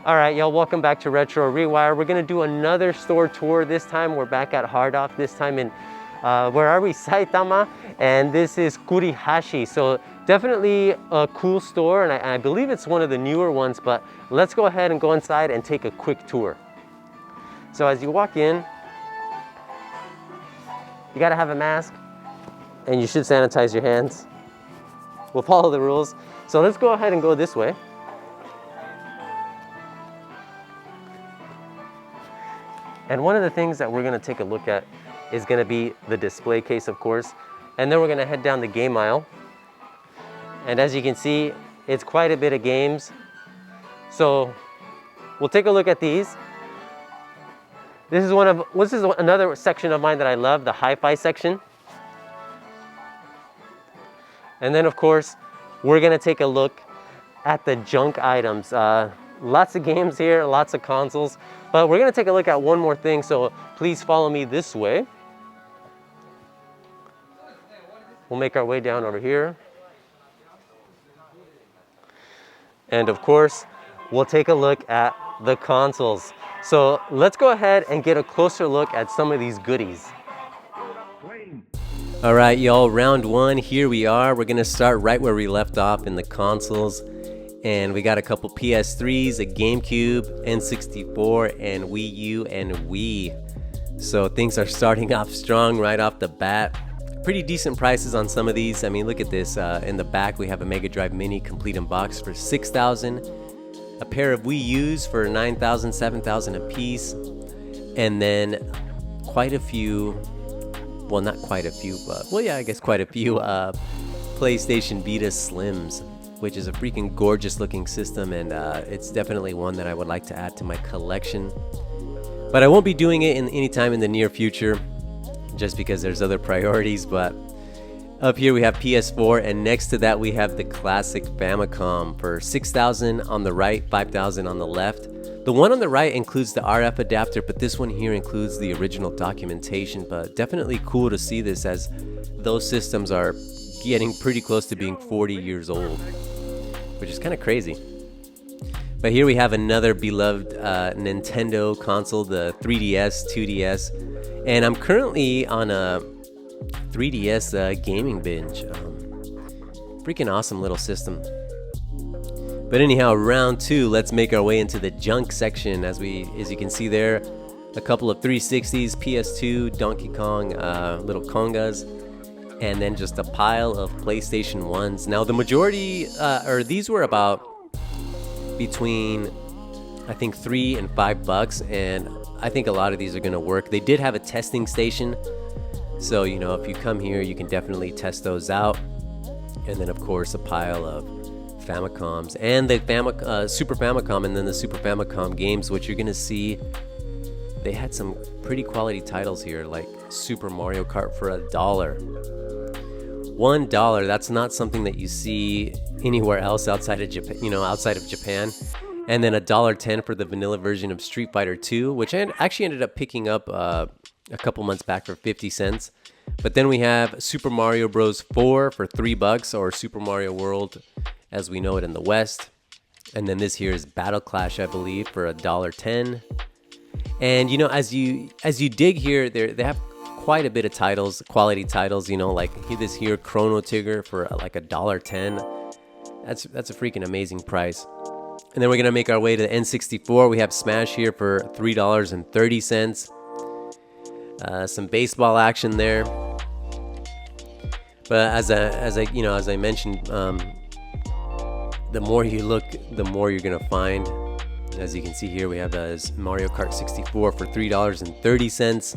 All right, y'all, welcome back to Retro ReWire. We're gonna do another store tour. This time we're back at Hardock, this time in, where are we? Saitama, and this is Kurihashi. So definitely a cool store, and I believe it's one of the newer ones, but let's go ahead and go inside and take a quick tour. So as you walk in, you gotta have a mask, and you should sanitize your hands. We'll follow the rules. So let's go ahead and go this way. And one of the things that we're gonna take a look at is gonna be the display case, of course. And then we're gonna head down the game aisle. And as you can see, it's quite a bit of games. So we'll take a look at these. This is another section of mine that I love, the hi-fi section. And then of course, we're gonna take a look at the junk items. Lots of games here, lots of consoles, but we're gonna take a look at one more thing, so please follow me this way. We'll make our way down over here. And of course, we'll take a look at the consoles. So let's go ahead and get a closer look at some of these goodies. All right, y'all, round one, here we are. We're gonna start right where we left off in the consoles. And we got a couple PS3s, a GameCube, N64, and Wii U and Wii. So things are starting off strong right off the bat. Pretty decent prices on some of these. I mean, look at this. In the back, we have a Mega Drive Mini complete in box for $6,000. A pair of Wii U's for $9,000, $7,000 a piece. And then quite a few, well, not quite a few, but, well, yeah, I guess quite a few PlayStation Vita Slims, which is a freaking gorgeous looking system, and it's definitely one that I would like to add to my collection. But I won't be doing it anytime in the near future, just because there's other priorities. But up here we have PS4, and next to that we have the classic Famicom for $6,000 on the right, $5,000 on the left. The one on the right includes the RF adapter, but this one here includes the original documentation. But definitely cool to see this, as those systems are getting pretty close to being 40 years old, which is kind of crazy. But here we have another beloved Nintendo console, the 3DS, 2DS, and I'm currently on a 3DS gaming binge. Freaking awesome little system. But anyhow, round two, let's make our way into the junk section. As you can see there, a couple of 360s, PS2, Donkey Kong, little congas, and then just a pile of PlayStation 1s. Now the majority, or these were about between, I think, $3 and $5, and I think a lot of these are gonna work. They did have a testing station, so you know, if you come here, you can definitely test those out. And then of course a pile of Famicoms and the Super Famicom, and then the Super Famicom games, which you're gonna see they had some pretty quality titles here, like Super Mario Kart for $1. $1, that's not something that you see anywhere else outside of Japan, outside of Japan. And then $1.10 for the vanilla version of Street Fighter 2, which I actually ended up picking up a couple months back for 50 cents. But then we have Super Mario Bros. 4 for $3, or Super Mario World as we know it in the West. And then this here is Battle Clash, I believe, for $1.10. And as you dig here, they have quite a bit of titles, quality titles, like this here Chrono Trigger for like $1.10. That's a freaking amazing price. And then we're gonna make our way to the N64. We have Smash here for $3.30. Some baseball action there. But as I mentioned, the more you look, the more you're gonna find. As you can see here, we have Mario Kart 64 for $3.30.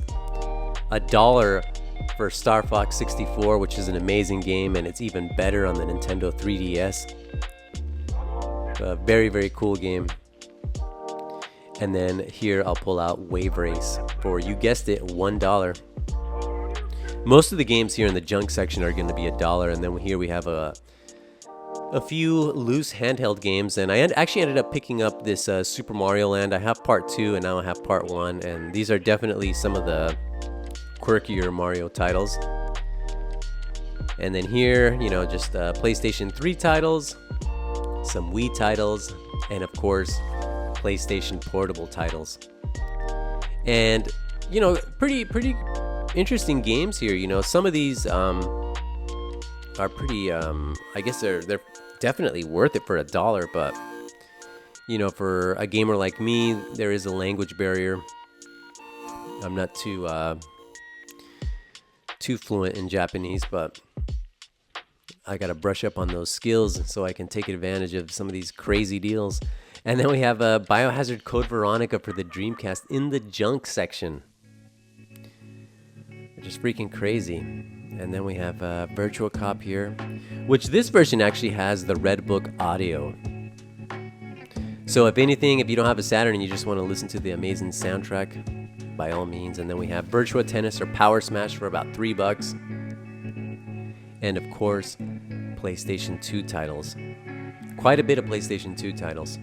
$1 for Star Fox 64, which is an amazing game, and it's even better on the Nintendo 3DS. A very, very cool game. And then here I'll pull out Wave Race for, you guessed it, $1. Most of the games here in the junk section are going to be $1, and then here we have a few loose handheld games, and I actually ended up picking up this Super Mario Land. I have part 2 and now I have part 1, and these are definitely some of the quirkier Mario titles. And then here, just PlayStation 3 titles, some Wii titles, and of course PlayStation Portable titles. And, you know, pretty interesting games here. You know, some of these are pretty, I guess they're definitely worth it for $1, but, you know, for a gamer like me, there is a language barrier. I'm not too fluent in Japanese, but I gotta brush up on those skills so I can take advantage of some of these crazy deals. And then we have Biohazard Code Veronica for the Dreamcast in the junk section, which is freaking crazy. And then we have Virtual Cop here, which this version actually has the Red Book audio. So if anything, if you don't have a Saturn and you just want to listen to the amazing soundtrack, by all means. And then we have Virtua Tennis or Power Smash for about $3. And of course, PlayStation 2 titles. Quite a bit of PlayStation 2 titles.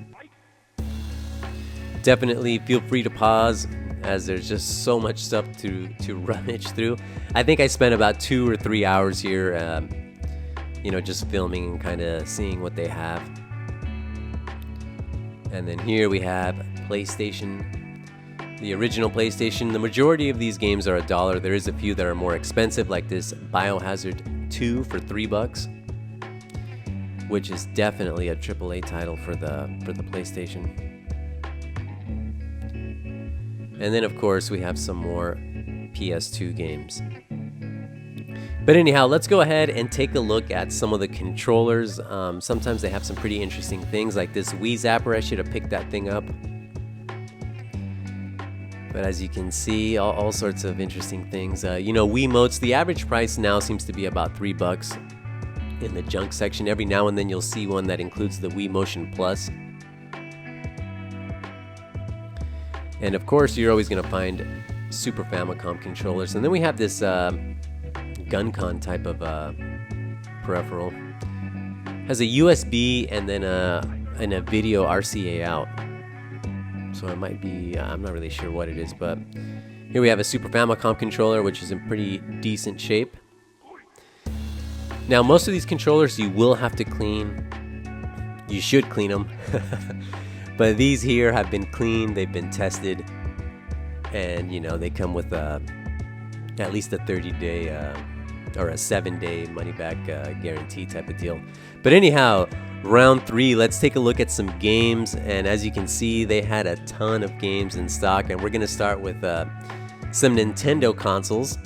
Definitely feel free to pause, as there's just so much stuff to rummage through. I think I spent about 2 or 3 hours here, you know, just filming and kind of seeing what they have. And then here we have PlayStation, the original PlayStation. The majority of these games are $1. There is a few that are more expensive, like this Biohazard 2 for $3, which is definitely a AAA title for the PlayStation. And then, of course, we have some more PS2 games. But anyhow, let's go ahead and take a look at some of the controllers. Sometimes they have some pretty interesting things, like this Wii Zapper. I should have picked that thing up. But as you can see, all sorts of interesting things. You know, Wiimotes, the average price now seems to be about $3 in the junk section. Every now and then you'll see one that includes the Wii Motion Plus. And of course, you're always going to find Super Famicom controllers. And then we have this GunCon type of peripheral. Has a USB and then a video RCA out. So it might be, I'm not really sure what it is, but here we have a Super Famicom controller, which is in pretty decent shape. Now, most of these controllers you will have to clean. You should clean them. But these here have been cleaned, they've been tested, and you know, they come with at least a 30-day or a 7-day money-back guarantee type of deal. But anyhow, round 3, let's take a look at some games. And as you can see, they had a ton of games in stock, and we're going to start with some Nintendo consoles.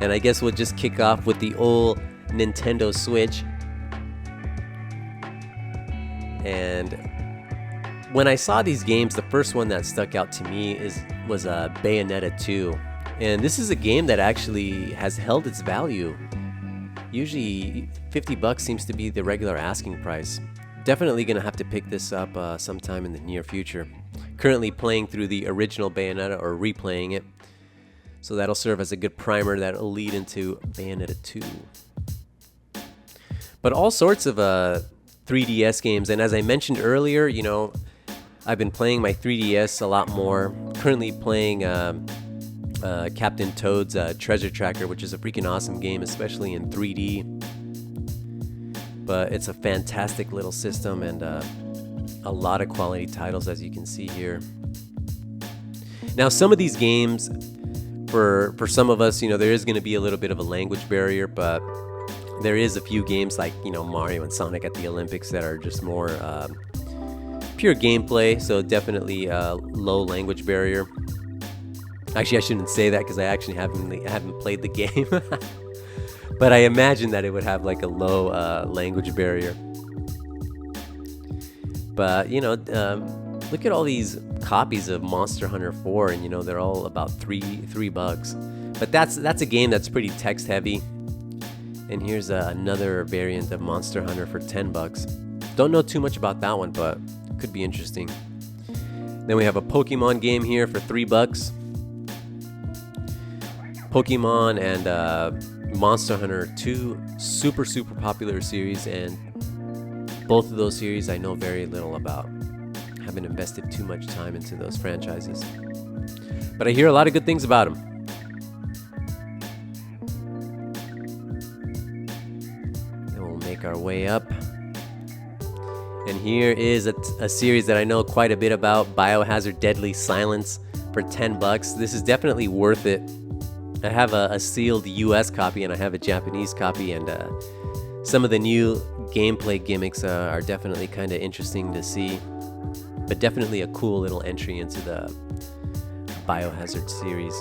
And I guess we'll just kick off with the old Nintendo Switch. And when I saw these games, the first one that stuck out to me was Bayonetta 2. And this is a game that actually has held its value. Usually $50 seems to be the regular asking price. Definitely going to have to pick this up sometime in the near future. Currently playing through the original Bayonetta, or replaying it. So that'll serve as a good primer that'll lead into Bayonetta 2. But all sorts of 3DS games. And as I mentioned earlier, you know, I've been playing my 3DS a lot more. Currently playing Captain Toad's Treasure Tracker, which is a freaking awesome game, especially in 3D. But it's a fantastic little system, and a lot of quality titles, as you can see here. Now, some of these games, for some of us, you know, there is going to be a little bit of a language barrier, but there is a few games like, you know, Mario and Sonic at the Olympics that are just more pure gameplay, so definitely low language barrier. Actually, I shouldn't say that because I actually haven't played the game. But I imagine that it would have like a low language barrier. But, you know, look at all these copies of Monster Hunter 4, and, you know, they're all about $3. But that's a game that's pretty text heavy. And here's another variant of Monster Hunter for $10. Don't know too much about that one, but could be interesting. Then we have a Pokemon game here for $3. Pokemon and Monster Hunter, 2 super popular series, and both of those series I know very little about. Haven't invested too much time into those franchises, but I hear a lot of good things about them. Then we'll make our way up. And here is a series that I know quite a bit about, Biohazard Deadly Silence, for 10 bucks. This is definitely worth it. I have a sealed US copy and I have a Japanese copy, and some of the new gameplay gimmicks are definitely kind of interesting to see, but definitely a cool little entry into the Biohazard series.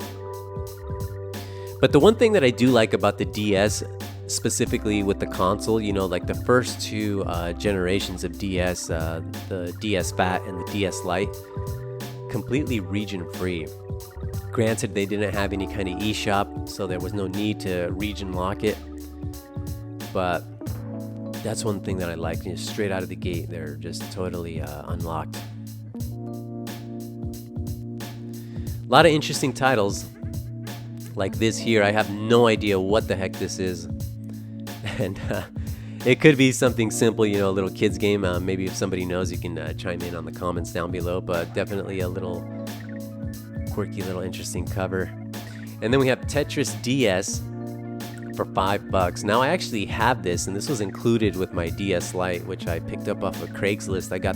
But the one thing that I do like about the DS, specifically with the console, you know, like the first two generations of DS, the DS Fat and the DS Lite, completely region free. Granted, they didn't have any kind of eShop, so there was no need to region lock it, but that's one thing that I like. You know, straight out of the gate, they're just totally unlocked. A lot of interesting titles like this here. I have no idea what the heck this is, and it could be something simple, you know, a little kids game. Maybe if somebody knows, you can chime in on the comments down below, but definitely a little quirky, little interesting cover. And then we have Tetris DS for 5 bucks. Now I actually have this, and this was included with my DS Lite, which I picked up off of Craigslist. I got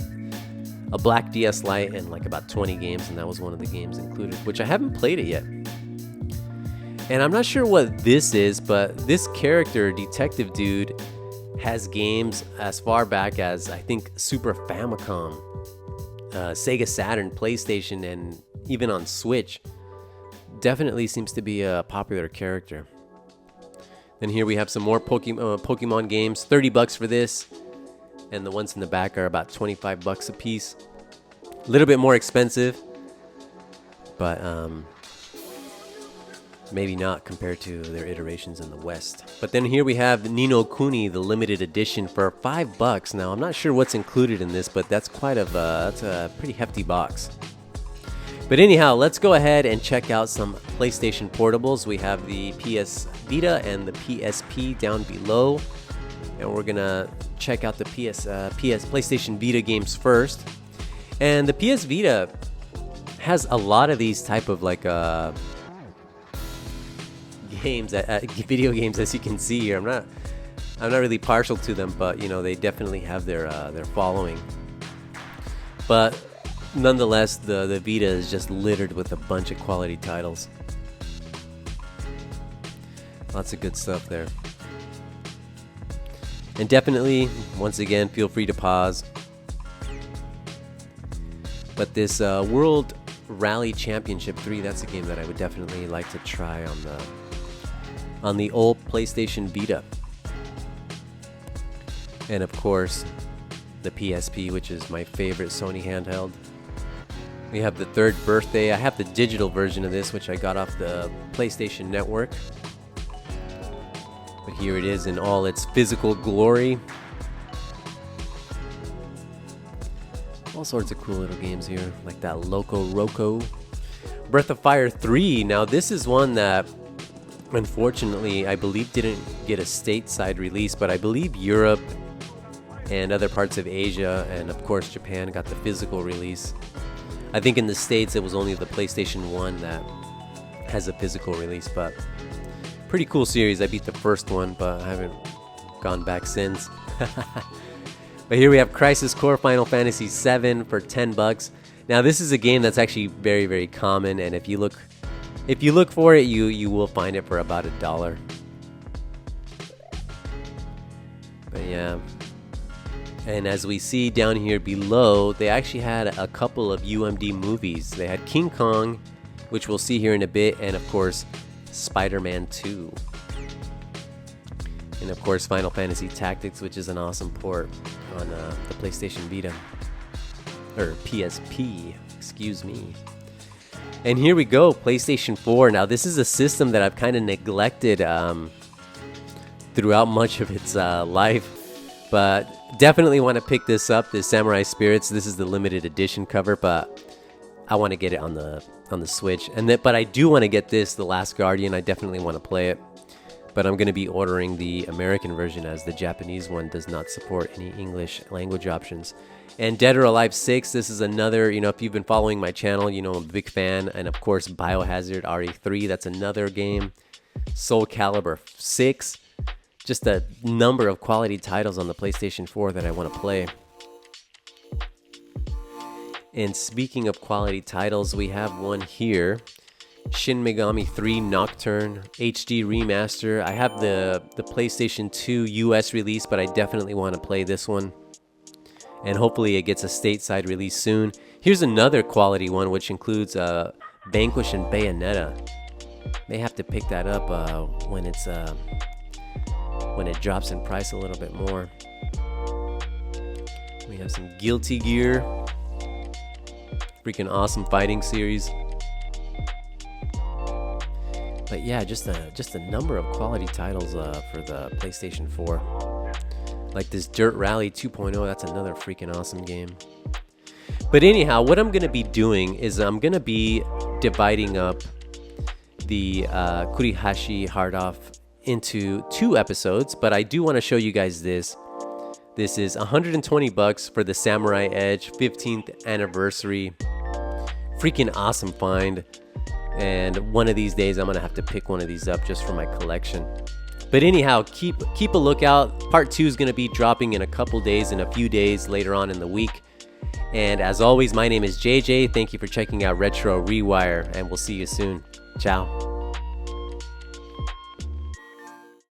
a black DS Lite and like about 20 games, and that was one of the games included, which I haven't played it yet. And I'm not sure what this is, but this character, Detective Dude, has games as far back as, I think, Super Famicom, Sega Saturn, PlayStation, and even on Switch. Definitely seems to be a popular character. Then here we have some more Pokemon games, 30 bucks for this, and the ones in the back are about 25 bucks a piece. A little bit more expensive, but maybe not compared to their iterations in the West. But then here we have Ni no Kuni, the limited edition, for 5 bucks. Now I'm not sure what's included in this, but that's that's a pretty hefty box. But anyhow, let's go ahead and check out some PlayStation portables. We have the PS Vita and the PSP down below, and we're gonna check out the PlayStation Vita games first. And the PS Vita has a lot of these type of like games, video games, as you can see here. I'm not really partial to them, but you know, they definitely have their following. But nonetheless, the Vita is just littered with a bunch of quality titles. Lots of good stuff there. And definitely, once again, feel free to pause. But this World Rally Championship 3, that's a game that I would definitely like to try on the old PlayStation Vita. And of course, the PSP, which is my favorite Sony handheld. We have the Third Birthday. I have the digital version of this, which I got off the PlayStation Network. But here it is in all its physical glory. All sorts of cool little games here, like that Loco Roco. Breath of Fire 3. Now this is one that, unfortunately, I believe didn't get a stateside release, but I believe Europe and other parts of Asia, and of course Japan, got the physical release. I think in the States it was only the PlayStation 1 that has a physical release, but pretty cool series. I beat the first one, but I haven't gone back since. But here we have Crisis Core Final Fantasy VII for 10 bucks. Now this is a game that's actually very, very common, and if you look for it, you will find it for about $1. But yeah. And as we see down here below, they actually had a couple of UMD movies. They had King Kong, which we'll see here in a bit, and of course, Spider-Man 2. And of course, Final Fantasy Tactics, which is an awesome port on the PlayStation Vita. Or PSP, excuse me. And here we go, PlayStation 4. Now this is a system that I've kind of neglected throughout much of its life. But definitely want to pick this up, this Samurai Spirits. This is the limited edition cover, but I want to get it on the Switch. But I do want to get this, The Last Guardian. I definitely want to play it. But I'm going to be ordering the American version, as the Japanese one does not support any English language options. And Dead or Alive 6, this is another, you know, if you've been following my channel, you know I'm a big fan. And of course, Biohazard RE3, that's another game. Soul Calibur 6. Just a number of quality titles on the PlayStation 4 that I want to play. And speaking of quality titles, we have one here. Shin Megami 3 Nocturne HD Remaster. I have the PlayStation 2 US release, but I definitely want to play this one. And hopefully it gets a stateside release soon. Here's another quality one, which includes Vanquish and Bayonetta. May have to pick that up when it drops in price a little bit more. We have some Guilty Gear. Freaking awesome fighting series. But yeah, just a number of quality titles for the PlayStation 4. Like this Dirt Rally 2.0, that's another freaking awesome game. But anyhow, what I'm going to be doing is I'm going to be dividing up the Kurihashi Hard Off into 2 episodes, but I do want to show you guys this. This is $120 for the Samurai Edge 15th anniversary. Freaking awesome find. And one of these days I'm gonna have to pick one of these up just for my collection. But anyhow, keep a lookout. Part 2 is gonna be dropping in a couple days, in a few days later on in the week. And as always, my name is JJ. Thank you for checking out Retro ReWire, and we'll see you soon. Ciao.